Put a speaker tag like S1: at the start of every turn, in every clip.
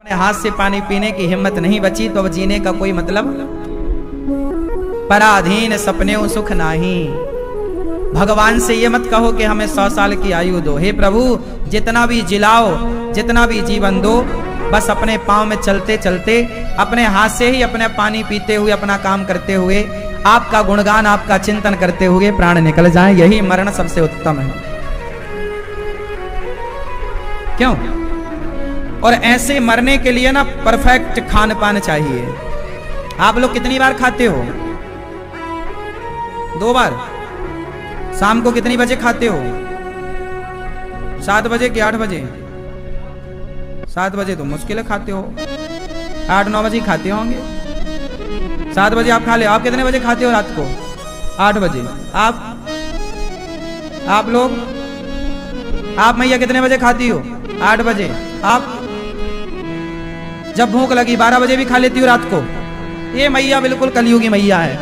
S1: हाथ से पानी पीने की हिम्मत नहीं बची तो अब जीने का कोई मतलब। पराधीन सपने सुख नाही। भगवान से ये मत कहो कि हमें 100 साल की आयु दो। हे प्रभु, जितना भी जिलाओ, जितना भी जीवन दो, बस अपने पांव में चलते चलते, अपने हाथ से ही अपने पानी पीते हुए, अपना काम करते हुए, आपका गुणगान, आपका चिंतन करते हुए प्राण निकल जाए। यही मरण सबसे उत्तम है। क्यों? और ऐसे मरने के लिए ना परफेक्ट खान पान चाहिए। आप लोग कितनी बार खाते हो? 2 बार। शाम को कितनी बजे खाते हो? 7 बजे कि 8 बजे? 7 बजे तो मुश्किल है खाते हो, 8-9 बजे खाते होंगे। 7 बजे आप खा ले। आप कितने बजे खाते हो रात को? 8 बजे। आप लोग, आप मैया कितने बजे खाती हो? 8 बजे। आप जब भूख लगी 12 बजे भी खा लेती हो रात को? ये मैया बिल्कुल कलयुगी मैया है।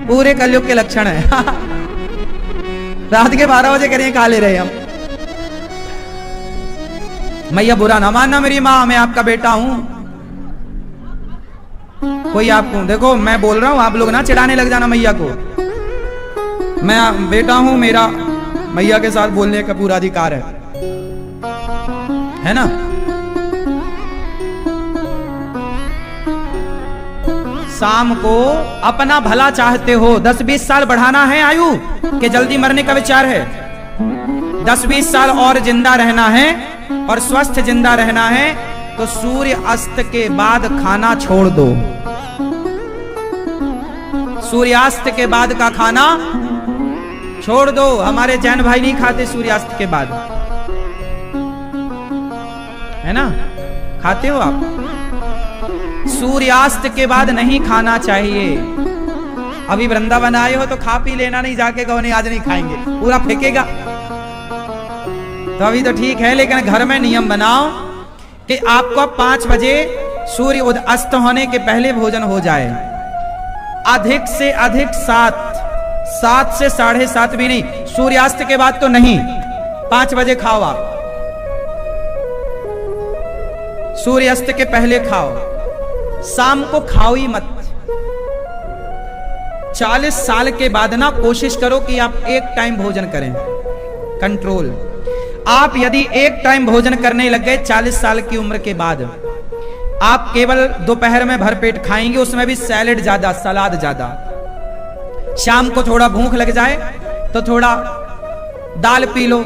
S1: पूरे कलयुग के लक्षण है। रात के 12 बजे करें खा ले रहे हम। मैया बुरा ना मानना मेरी माँ, मैं आपका बेटा हूं। कोई आपको देखो, मैं बोल रहा हूं, आप लोग ना चिढ़ाने लग जाना मैया को। मैं बेटा हूं, मेरा मैया के साथ बोलने का पूरा अधिकार है ना? शाम को अपना भला चाहते हो, 10-20 साल बढ़ाना है आयु कि जल्दी मरने का विचार है? 10-20 साल और जिंदा रहना है और स्वस्थ जिंदा रहना है तो सूर्य अस्त के बाद खाना छोड़ दो। सूर्यास्त के बाद का खाना छोड़ दो। हमारे जैन भाई नहीं खाते सूर्यास्त के बाद, है ना? खाते हो आप? सूर्यास्त के बाद नहीं खाना चाहिए। अभी वृंदावन आए हो तो खा पी लेना, नहीं जाके कहो नहीं आज नहीं खाएंगे, पूरा फेंकेगा तो अभी तो ठीक है। लेकिन घर में नियम बनाओ कि आपको 5 बजे सूर्य अस्त होने के पहले भोजन हो जाए। अधिक से अधिक 7 से 7:30 भी नहीं। सूर्यास्त के बाद तो नहीं, 5 बजे खाओ आप। सूर्यास्त के पहले खाओ, शाम को खाओ ही मत। 40 साल के बाद ना कोशिश करो कि आप एक टाइम भोजन करें। कंट्रोल। आप यदि एक टाइम भोजन करने लग गए 40 साल की उम्र के बाद, आप केवल दोपहर में भरपेट खाएंगे, उसमें भी सैलेड ज्यादा, सलाद ज्यादा। शाम को थोड़ा भूख लग जाए तो थोड़ा दाल पी लो,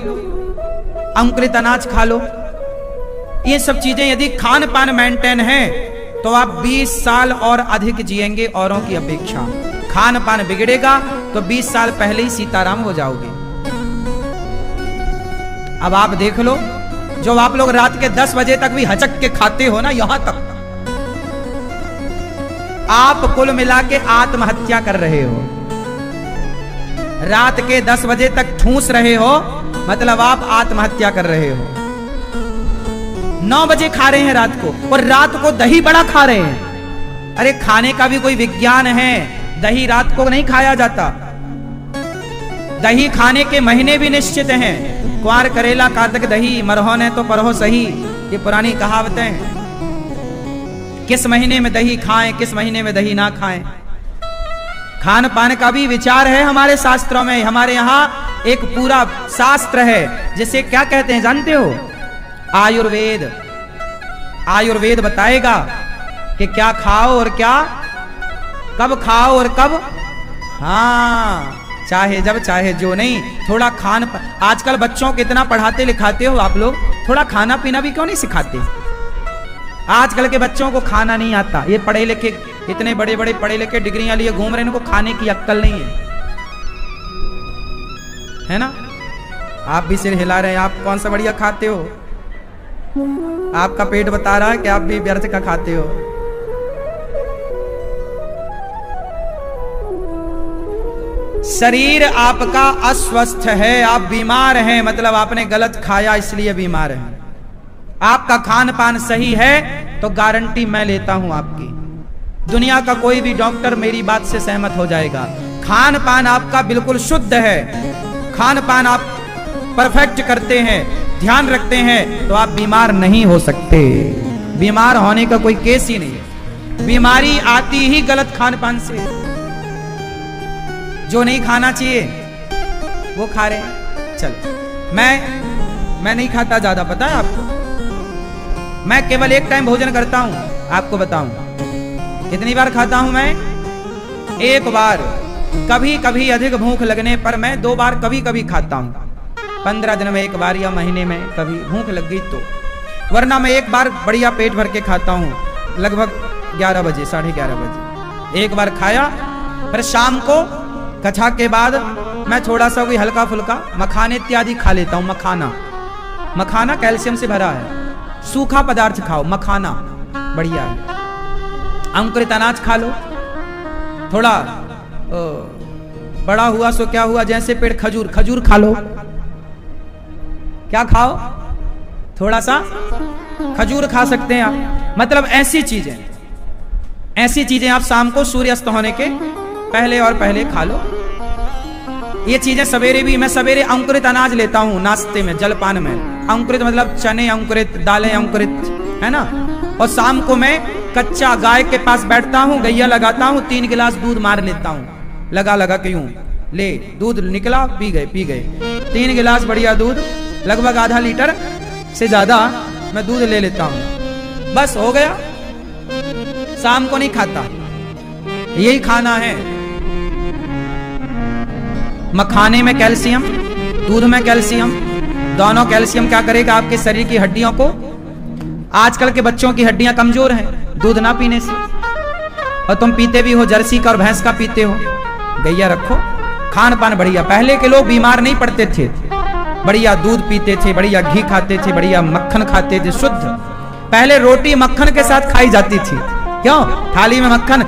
S1: अंकुरित अनाज खा लो। ये सब चीजें यदि खान पान मेंटेन है तो आप 20 साल और अधिक जिएंगे औरों की अपेक्षा। खान पान बिगड़ेगा तो 20 साल पहले ही सीताराम हो जाओगे। अब आप देख लो, जो आप लोग रात के 10 बजे तक भी हचक के खाते हो ना, यहां तक आप कुल मिला के आत्महत्या कर रहे हो। रात के 10 बजे तक ठूस रहे हो, मतलब आप आत्महत्या कर रहे हो। 9 बजे खा रहे हैं रात को, और रात को दही बड़ा खा रहे हैं। अरे खाने का भी कोई विज्ञान है। दही रात को नहीं खाया जाता। दही खाने के महीने भी निश्चित हैं। क्वार, करेला, कातक दही, मरहो ने तो परहो सही, ये पुरानी कहावतें हैं। किस महीने में दही खाएं, किस महीने में दही ना खाएं। खान पान का भी विचार है हमारे शास्त्रों में। हमारे यहाँ एक पूरा शास्त्र है जिसे क्या कहते हैं जानते हो? आयुर्वेद। आयुर्वेद बताएगा कि क्या खाओ और क्या कब खाओ और कब। हाँ, चाहे जब चाहे जो नहीं। थोड़ा खान, आजकल बच्चों को इतना पढ़ाते लिखाते हो आप लोग, थोड़ा खाना पीना भी क्यों नहीं सिखाते? आजकल के बच्चों को खाना नहीं आता। ये पढ़े लिखे, इतने बड़े बड़े पढ़े लिखे डिग्रियां लिए घूम रहे हैं, इनको खाने की अक्ल नहीं है ना? आप भी सिर हिला रहे हैं। आप कौन सा बढ़िया खाते हो? आपका पेट बता रहा है कि आप भी व्यर्थ का खाते हो। शरीर आपका अस्वस्थ है, आप बीमार हैं, मतलब आपने गलत खाया इसलिए बीमार हैं। आपका खान पान सही है तो गारंटी मैं लेता हूं आपकी, दुनिया का कोई भी डॉक्टर मेरी बात से सहमत हो जाएगा। खान पान आपका बिल्कुल शुद्ध है, खान पान आप परफेक्ट करते हैं ध्यान रखते हैं तो आप बीमार नहीं हो सकते। बीमार होने का कोई केस ही नहीं है। बीमारी आती ही गलत खान पान से। जो नहीं खाना चाहिए वो खा रहे हैं। चलो मैं नहीं खाता ज्यादा, पता है आपको। मैं केवल एक टाइम भोजन करता हूं, आपको बताऊं कितनी बार खाता हूं मैं? एक बार। कभी कभी अधिक भूख लगने पर मैं 2 बार कभी कभी खाता हूं, 15 दिन में एक बार या महीने में कभी भूख लग गई तो। वरना मैं एक बार बढ़िया पेट भर के खाता हूं, लगभग 11 बजे 11:30 बजे एक बार खाया। फिर शाम को कथा के बाद मैं थोड़ा सा कोई हल्का फुल्का मखाने इत्यादि खा लेता हूं। मखाना कैल्शियम से भरा है। सूखा पदार्थ खाओ, मखाना बढ़िया है। अंकुरित अनाज खा लो। थोड़ा बड़ा हुआ सो क्या हुआ, जैसे पेड़ खजूर खा लो। क्या खाओ? थोड़ा सा खजूर खा सकते हैं आप। मतलब ऐसी चीजें आप शाम को सूर्यास्त होने के पहले और पहले खा लो। ये चीजें सवेरे भी, मैं सवेरे अंकुरित अनाज लेता हूं नाश्ते में, जलपान में। अंकुरित मतलब चने अंकुरित, दालें अंकुरित, है ना। और शाम को मैं कच्चा गाय के पास बैठता हूं, गैया लगाता हूं, 3 गिलास दूध मार लेता हूं, लगा के यूं ले, दूध निकला, पी गए 3 गिलास बढ़िया दूध, लगभग आधा लीटर से ज्यादा मैं दूध ले लेता हूं। बस हो गया। शाम को नहीं खाता। यही खाना है। मखाने में कैल्शियम, दूध में कैल्शियम, दोनों कैल्शियम क्या करेगा आपके शरीर की हड्डियों को। आजकल के बच्चों की हड्डियां कमजोर हैं दूध ना पीने से। और तुम पीते भी हो जर्सी का और भैंस का पीते हो। गैया रखो, खान पान बढ़िया। पहले के लोग बीमार नहीं पड़ते थे, बढ़िया दूध पीते थे, बढ़िया घी खाते थे, बढ़िया मक्खन खाते थे, शुद्ध। पहले रोटी मक्खन के साथ खाई जाती थी। क्यों? थाली में मक्खन।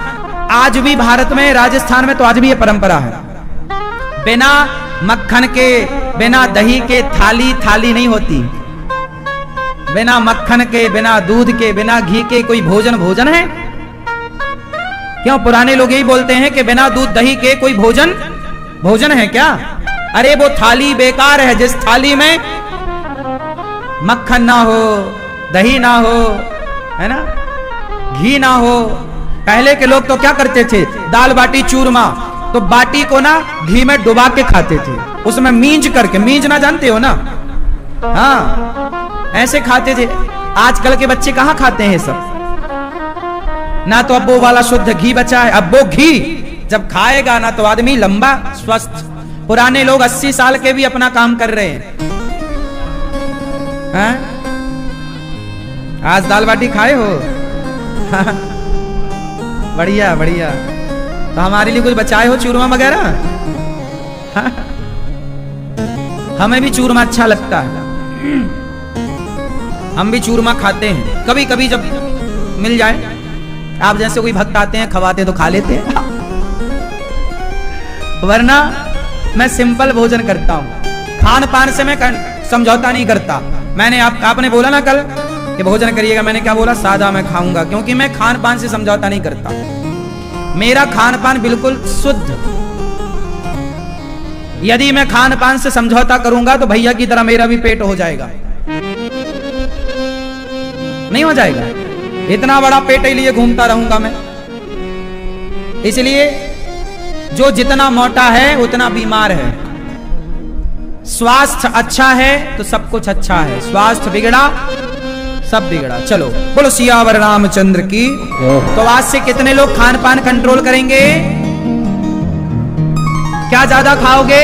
S1: आज भी भारत में, राजस्थान में तो आज भी ये परंपरा है। बिना मक्खन के, बिना दही के थाली नहीं होती। बिना मक्खन के, बिना दूध के, बिना घी के कोई भोजन है? क्यों? पुराने लोग यही बोलते हैं कि बिना दूध दही के कोई भोजन है क्या? अरे वो थाली बेकार है जिस थाली में मक्खन ना हो, दही ना हो, है ना, घी ना हो। पहले के लोग तो क्या करते थे? दाल बाटी चूरमा, तो बाटी को ना घी में डुबा के खाते थे, उसमें मींज ना जानते हो ना? हाँ, ऐसे खाते थे। आजकल के बच्चे कहां खाते हैं सब? ना तो अब वो वाला शुद्ध घी बचा है। अब वो घी जब खाएगा ना तो आदमी लंबा स्वस्थ। पुराने लोग 80 साल के भी अपना काम कर रहे हैं। आज दाल बाटी खाए हो? बढ़िया। तो हमारे लिए कुछ बचाए हो चूरमा वगैरह? हमें भी चूरमा अच्छा लगता है, हम भी चूरमा खाते हैं कभी कभी जब मिल जाए। आप जैसे कोई भक्त आते हैं खवाते तो खा लेते हैं, वरना मैं सिंपल भोजन करता हूं। खान पान से मैं समझौता नहीं करता। आपने बोला ना कल कि भोजन करिएगा, मैंने क्या बोला? सादा मैं खाऊंगा, क्योंकि मैं खान पान से समझौता नहीं करता। मेरा खान पान बिल्कुल शुद्ध। यदि मैं खान पान से समझौता करूंगा तो भैया की तरह मेरा भी पेट हो जाएगा। नहीं हो जाएगा? इतना बड़ा पेट ही लिए घूमता रहूंगा मैं। इसलिए जो जितना मोटा है उतना बीमार है। स्वास्थ्य अच्छा है तो सब कुछ अच्छा है, स्वास्थ्य बिगड़ा सब बिगड़ा। चलो बोलो सियावर रामचंद्र की। तो आज से कितने लोग खान पान कंट्रोल करेंगे? क्या ज्यादा खाओगे?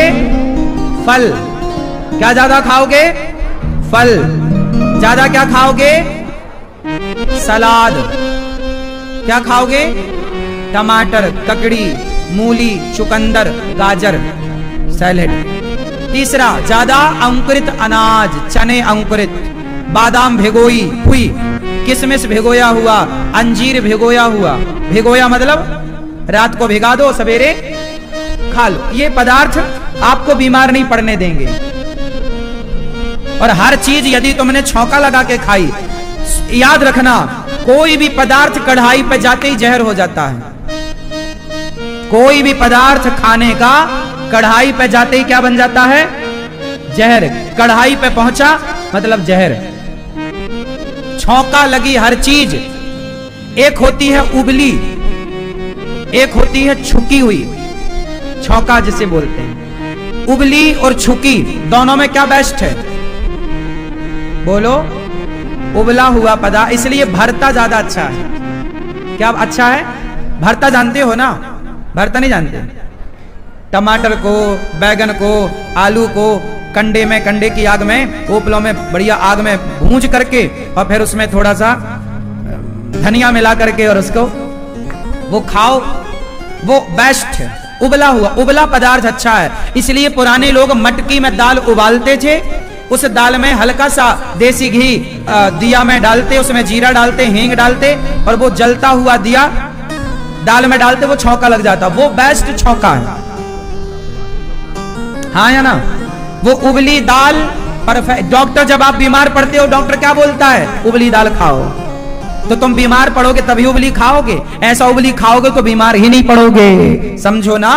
S1: फल। क्या ज्यादा खाओगे? फल। ज्यादा क्या खाओगे? सलाद। क्या खाओगे? टमाटर, ककड़ी, मूली, चुकंदर, गाजर, सैलेड। तीसरा, ज्यादा अंकुरित अनाज, चने अंकुरित, बादाम भिगोई हुई, किशमिश भिगोया हुआ, अंजीर भिगोया हुआ। भिगोया मतलब रात को भिगा दो, सवेरे खा लो। ये पदार्थ आपको बीमार नहीं पड़ने देंगे। और हर चीज यदि तुमने छौंका लगा के खाई, याद रखना कोई भी पदार्थ कढ़ाई पे जाते ही जहर हो जाता है। कोई भी पदार्थ खाने का कढ़ाई पे जाते ही क्या बन जाता है? जहर। कढ़ाई पे पहुंचा मतलब जहर। छौंका लगी हर चीज। एक होती है उबली, एक होती है छुकी हुई। छौंका जिसे बोलते हैं, उबली और छुकी, दोनों में क्या बेस्ट है? बोलो। उबला हुआ पदार्थ, इसलिए भरता ज्यादा अच्छा है। क्या अच्छा है? भरता जानते हो ना? भरता नहीं जानते? टमाटर को, बैगन को, आलू को कंडे की आग में, उपलों में बढ़िया आग में भूंज करके और फिर उसमें थोड़ा सा धनिया मिला करके और उसको वो खाओ, वो बेस्ट है। उबला हुआ, उबला पदार्थ अच्छा है। इसलिए पुराने लोग मटकी में दाल उबालते थे, उस दाल में हल्का सा देसी घी दिया में डालते, उसमें जीरा डालते, हींग डालते और वो जलता हुआ दिया दाल में डालते, वो छौंका लग जाता। वो बेस्ट छौंका है। हाँ या ना? वो उबली दाल परफेक्ट। डॉक्टर जब आप बीमार पड़ते हो, डॉक्टर क्या बोलता है? उबली दाल खाओ। तो तुम बीमार पड़ोगे तभी उबली खाओगे, ऐसा उबली खाओगे तो बीमार ही नहीं पड़ोगे, समझो ना।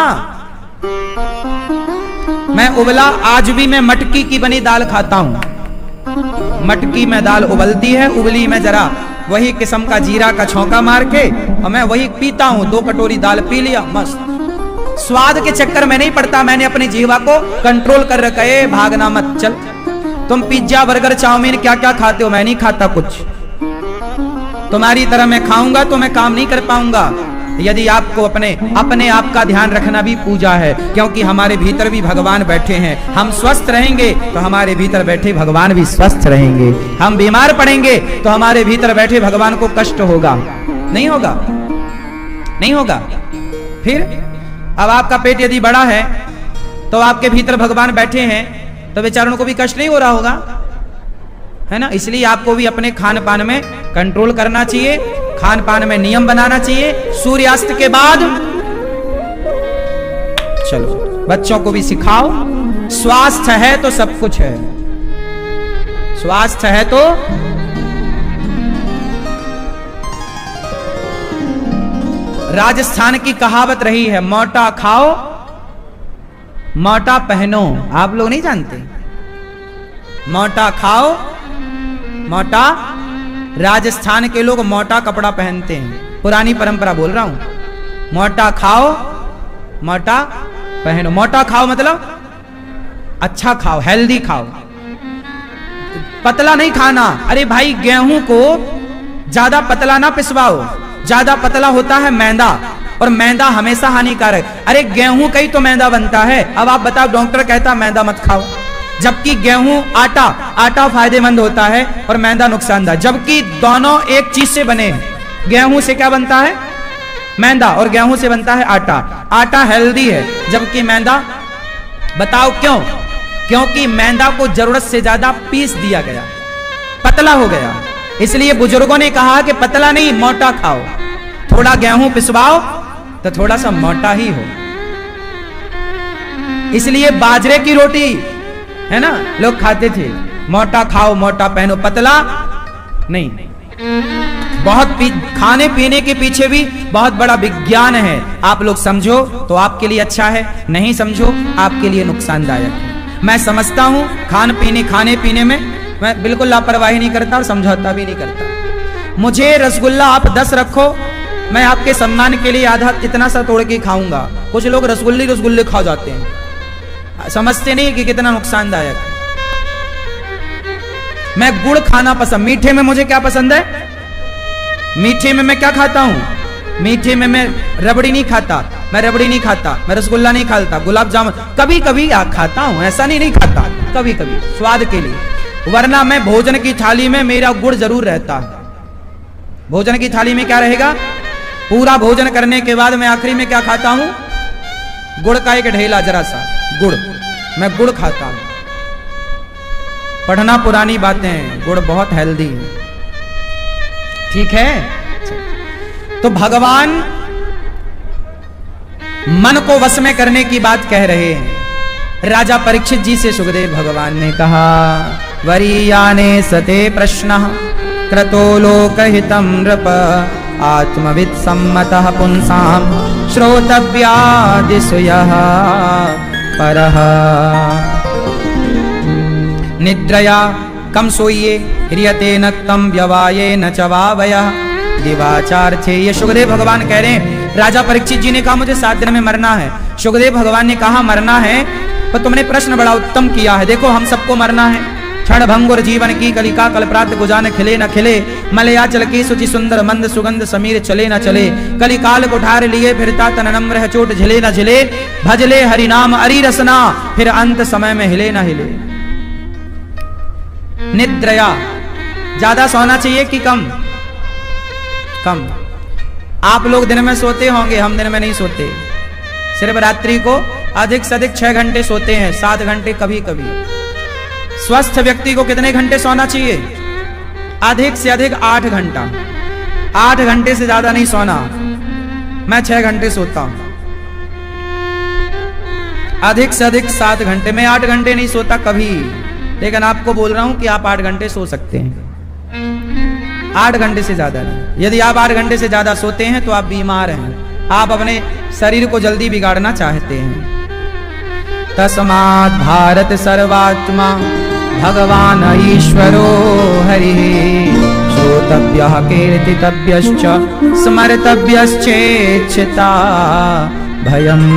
S1: मैं उबला, आज भी मैं मटकी की बनी दाल खाता हूं। मटकी में दाल उबलती है, उबली में जरा वही किस्म का जीरा का छौंका मार के और मैं वही पीता हूं। 2 कटोरी दाल पी लिया, मस्त। स्वाद के चक्कर में नहीं पड़ता, मैंने अपनी जीवा को कंट्रोल कर रखा है। भागना मत, चल। तुम पिज्जा बर्गर चाउमीन क्या क्या खाते हो, मैं नहीं खाता कुछ। तुम्हारी तरह मैं खाऊंगा तो मैं काम नहीं कर पाऊंगा। यदि आपको अपने आप का ध्यान रखना भी पूजा है, क्योंकि हमारे भीतर भी भगवान बैठे हैं। हम स्वस्थ रहेंगे तो हमारे भीतर बैठे भगवान भी स्वस्थ रहेंगे। हम बीमार पड़ेंगे तो हमारे भीतर बैठे भगवान को कष्ट होगा। नहीं होगा? नहीं होगा। फिर अब आपका पेट यदि बड़ा है तो आपके भीतर भगवान बैठे हैं तो बेचारों को भी कष्ट नहीं हो रहा होगा, है ना? इसलिए आपको भी अपने खान पान में कंट्रोल करना चाहिए, खान पान में नियम बनाना चाहिए। सूर्यास्त के बाद चलो बच्चों को भी सिखाओ, स्वास्थ्य है तो सब कुछ है। स्वास्थ्य है तो राजस्थान की कहावत रही है, मोटा खाओ मोटा पहनो। आप लोग नहीं जानते? मोटा खाओ मोटा, राजस्थान के लोग मोटा कपड़ा पहनते हैं। पुरानी परंपरा बोल रहा हूं। मोटा खाओ मोटा पहनो। मोटा खाओ मतलब अच्छा खाओ, हेल्दी खाओ, पतला नहीं खाना। अरे भाई, गेहूं को ज्यादा पतला ना पिसवाओ, ज्यादा पतला होता है मैदा, और मैदा हमेशा हानिकारक। अरे गेहूं का ही तो मैदा बनता है। अब आप बताओ, डॉक्टर कहता मैदा मत खाओ, जबकि गेहूं आटा फायदेमंद होता है और मैदा नुकसानदायक, जबकि दोनों एक चीज से बने हैं। गेहूं से क्या बनता है? मैदा, और गेहूं से बनता है आटा। आटा हेल्दी है, जबकि मैदा, बताओ क्यों? क्योंकि मैदा को जरूरत से ज्यादा पीस दिया गया, पतला हो गया। इसलिए बुजुर्गों ने कहा कि पतला नहीं मोटा खाओ। थोड़ा गेहूं पिसवाओ तो थोड़ा सा मोटा ही हो। इसलिए बाजरे की रोटी, है ना, लोग खाते थे। मोटा खाओ मोटा पहनो, पतला नहीं। बहुत खाने पीने के पीछे भी बहुत बड़ा विज्ञान है। आप लोग समझो तो आपके लिए अच्छा है, नहीं समझो आपके लिए नुकसानदायक है। मैं समझता हूं खाने पीने में मैं बिल्कुल लापरवाही नहीं करता और समझौता भी नहीं करता। मुझे रसगुल्ला आप 10 रखो, मैं आपके सम्मान के लिए आधा इतना सा तोड़ के खाऊंगा। कुछ लोग रसगुल्ले खा जाते हैं, समझते नहीं कि कितना नुकसानदायक है। मैं गुड़ खाना पसंद, मीठे में मुझे क्या पसंद है? मीठे में मैं क्या खाता हूं? मीठे में मैं रबड़ी नहीं खाता, मैं रसगुल्ला नहीं खाता, गुलाब जामुन कभी कभी खाता हूं, ऐसा नहीं खाता, कभी कभी स्वाद के लिए। वरना मैं भोजन की थाली में मेरा गुड़ जरूर रहता है। भोजन की थाली में क्या रहेगा? पूरा भोजन करने के बाद मैं आखिरी में क्या खाता हूं? गुड़ का एक ढेला, जरा सा गुड़, मैं गुड़ खाता हूं। पढ़ना पुरानी बातें, गुड़ बहुत हेल्दी है, ठीक है। तो भगवान मन को वश में करने की बात कह रहे हैं। राजा परीक्षित जी से सुखदेव भगवान ने कहा, वरीयाने सते प्रश्न क्रतो लोकहितं नृप आत्मवित् सम्मतः पुंसां श्रोतव्यादिषु यः परः। निद्रया कम सोइए, ह्रियते न तम व्यवाये न चवावयः दिवाचार थे। ये सुखदेव भगवान कह रहे हैं। राजा परीक्षित जी ने कहा मुझे 7 दिन में मरना है। सुखदेव भगवान ने कहा मरना है, पर तुमने प्रश्न बड़ा उत्तम किया है। देखो हम सबको मरना है। क्षण भंगुर जीवन की कलिका कल्परात गुजान खिले न खिले, मलया चल की सुचि सुंदर मंद सुगंध समीर चले न चले, कलिकाल कुठार लिए फिरता तन नम्र है चोट झिले न झिले, भजले हरि नाम अरि रसना फिर अंत समय में हिले न हिले। निद्रया, ज्यादा सोना चाहिए कि कम? कम। आप लोग दिन में सोते होंगे, हम दिन में नहीं सोते। सिर्फ रात्रि को अधिक से अधिक 6 घंटे सोते हैं, 7 घंटे कभी कभी। स्वस्थ व्यक्ति को कितने घंटे सोना चाहिए? अधिक से अधिक 8 घंटा। 8 घंटे से ज्यादा नहीं सोना। मैं 6 घंटे सोता हूं। अधिक से अधिक 7 घंटे। मैं 8 घंटे नहीं सोता कभी, लेकिन आपको बोल रहा हूं कि आप 8 घंटे सो सकते हैं। 8 घंटे से ज्यादा नहीं। यदि आप 8 घंटे से ज्यादा सोते हैं तो आप बीमार हैं, आप अपने शरीर को जल्दी बिगाड़ना चाहते हैं। तस्मात् भारत सर्वात्मा भगवान ईश्वरो हरि, श्रोतव्यः कीर्तितव्यश्च स्मर्तव्यश्चेच्छता भयम्।